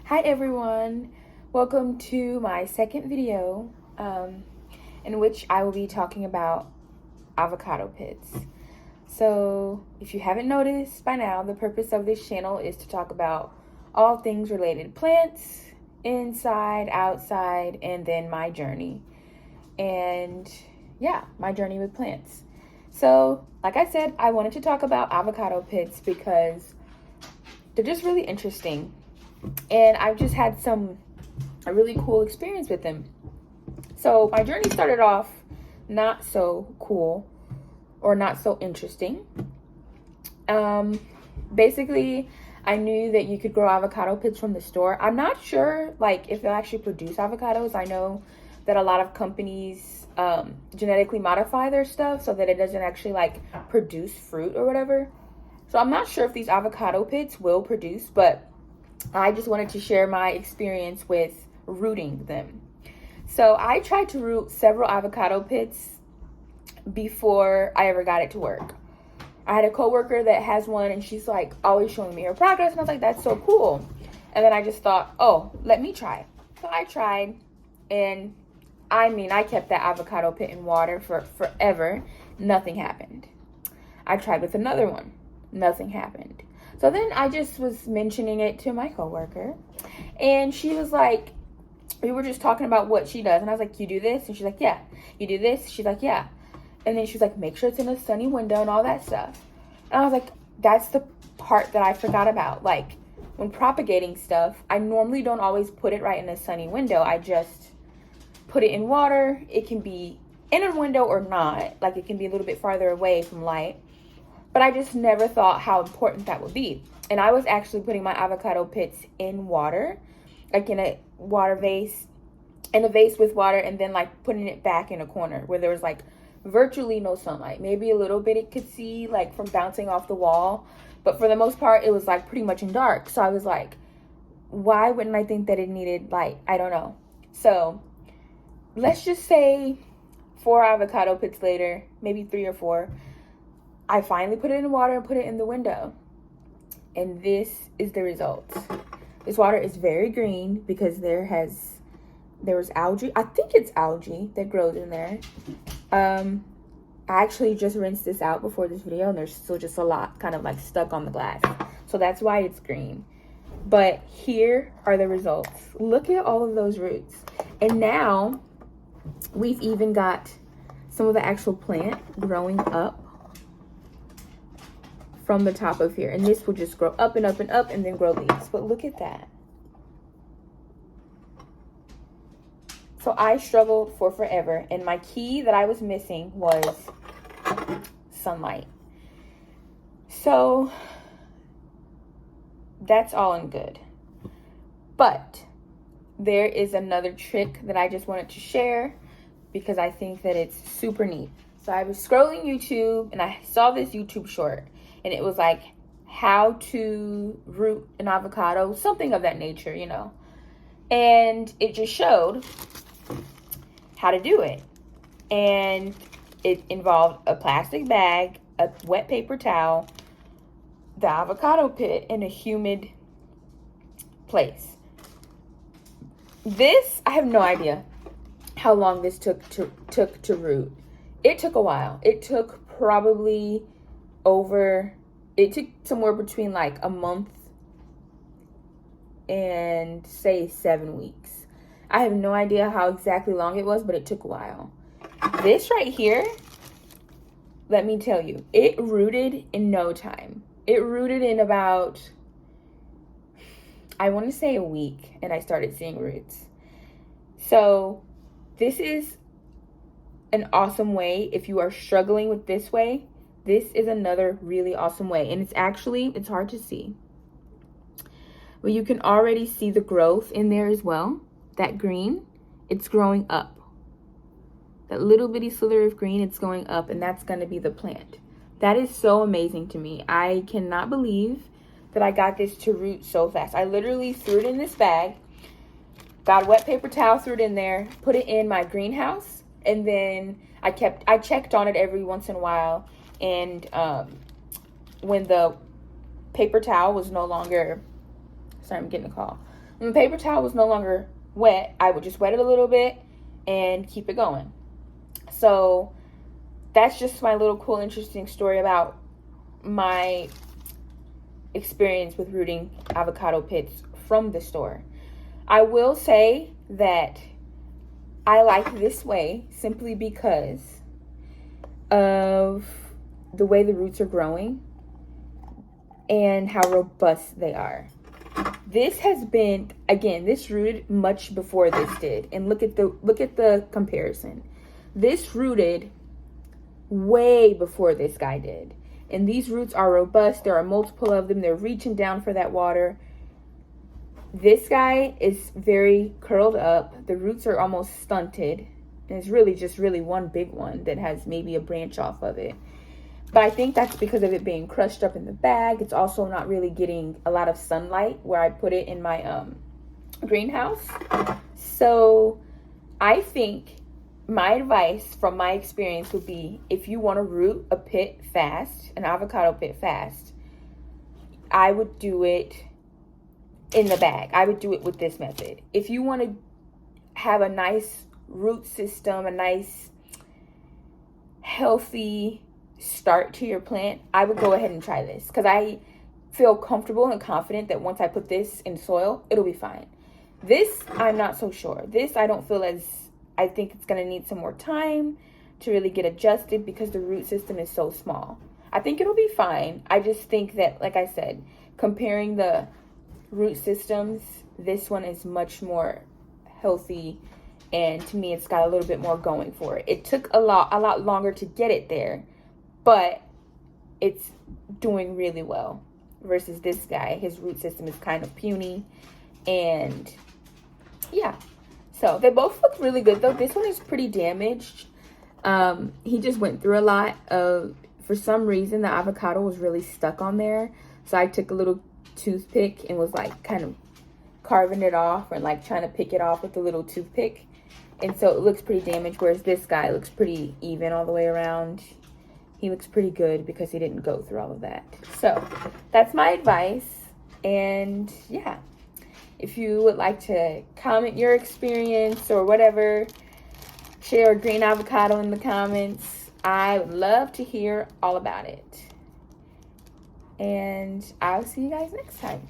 Hi everyone, welcome to my second video in which I will be talking about avocado pits. So if you haven't noticed by now, the purpose of this channel is to talk about all things related to plants, inside, outside, and then my journey. And yeah, my journey with plants. So like I said, I wanted to talk about avocado pits because they're just really interesting. And I've just had a really cool experience with them. So my journey started off not so cool or not so interesting. Basically, I knew that you could grow avocado pits from the store. I'm not sure if they'll actually produce avocados. I know that a lot of companies genetically modify their stuff so that it doesn't actually produce fruit or whatever. So I'm not sure if these avocado pits will produce, but I just wanted to share my experience with rooting them. So I tried to root several avocado pits before I ever got it to work. I had a coworker that has one and she's always showing me her progress, and I was like, that's so cool. And then I just thought, oh, let me try. So I tried, and I kept that avocado pit in water for forever. Nothing happened. I tried with another one. Nothing happened. So then I just was mentioning it to my coworker, and she was like, we were just talking about what she does, and I was like, you do this? And she's like, yeah. You do this? She's like, yeah. And then she's like, make sure it's in a sunny window and all that stuff. And I was like, that's the part that I forgot about. When propagating stuff, I normally don't always put it right in a sunny window. I just put it in water. It can be in a window or not. It can be a little bit farther away from light. But I just never thought how important that would be. And I was actually putting my avocado pits in water, in a water vase, in a vase with water, and then putting it back in a corner where there was virtually no sunlight. Maybe a little bit it could see from bouncing off the wall. But for the most part, it was pretty much in dark. So I was like, why wouldn't I think that it needed light? I don't know. So let's just say 4 avocado pits later, maybe 3 or 4, I finally put it in water and put it in the window. And this is the result. This water is very green because there was algae. I think it's algae that grows in there. I actually just rinsed this out before this video, and there's still just a lot kind of stuck on the glass. So that's why it's green. But here are the results. Look at all of those roots. And now we've even got some of the actual plant growing up from the top of here, and this will just grow up and up and up and then grow leaves. But look at that. So I struggled for forever, and my key that I was missing was sunlight. So that's all in good, but there is another trick that I just wanted to share because I think that it's super neat. So I was scrolling YouTube and I saw this YouTube short, and it was how to root an avocado, something of that nature, And it just showed how to do it. And it involved a plastic bag, a wet paper towel, the avocado pit, and a humid place. This, I have no idea how long this took to root. It took a while. It took probably it took somewhere between a month and say 7 weeks. I have no idea how exactly long it was, but it took a while. This right here, let me tell you, it rooted in no time. It rooted in about, I want to say a week, and I started seeing roots. So this is an awesome way if you are struggling with this way. This is another really awesome way. And it's hard to see, but you can already see the growth in there as well. That green, it's growing up. That little bitty slither of green, it's going up, and that's going to be the plant. That is so amazing to me. I cannot believe that I got this to root so fast. I literally threw it in this bag, got a wet paper towel, threw it in there, put it in my greenhouse, and then I checked on it every once in a while. And when the paper towel was no longer, sorry, I'm getting a call. When the paper towel was no longer wet, I would just wet it a little bit and keep it going. So that's just my little cool, interesting story about my experience with rooting avocado pits from the store. I will say that I like this way simply because of the way the roots are growing and how robust they are. This has been, again, this rooted much before this did. And look at the comparison. This rooted way before this guy did. And these roots are robust. There are multiple of them. They're reaching down for that water. This guy is very curled up. The roots are almost stunted. And it's really just one big one that has maybe a branch off of it. But I think that's because of it being crushed up in the bag. It's also not really getting a lot of sunlight where I put it in my greenhouse. So I think my advice from my experience would be, if you want to root a pit fast, an avocado pit fast, I would do it in the bag. I would do it with this method. If you want to have a nice root system, a nice healthy start to your plant, I would go ahead and try this, because I feel comfortable and confident that once I put this in soil, it'll be fine. This, I'm not so sure. This, I don't feel as, I think it's going to need some more time to really get adjusted because the root system is so small. I think it'll be fine. I just think that, like I said, comparing the root systems, this one is much more healthy, and to me, it's got a little bit more going for it. It took a lot longer to get it there, but it's doing really well versus this guy. His root system is kind of puny, and yeah. So they both look really good, though. This one is pretty damaged. He just went through a lot of, for some reason, the avocado was really stuck on there. So I took a little toothpick and was like kind of carving it off, or like trying to pick it off with a little toothpick. And so it looks pretty damaged, whereas this guy looks pretty even all the way around. He looks pretty good because he didn't go through all of that. So that's my advice. And yeah, if you would like to comment your experience or whatever, share a green avocado in the comments. I would love to hear all about it. And I'll see you guys next time.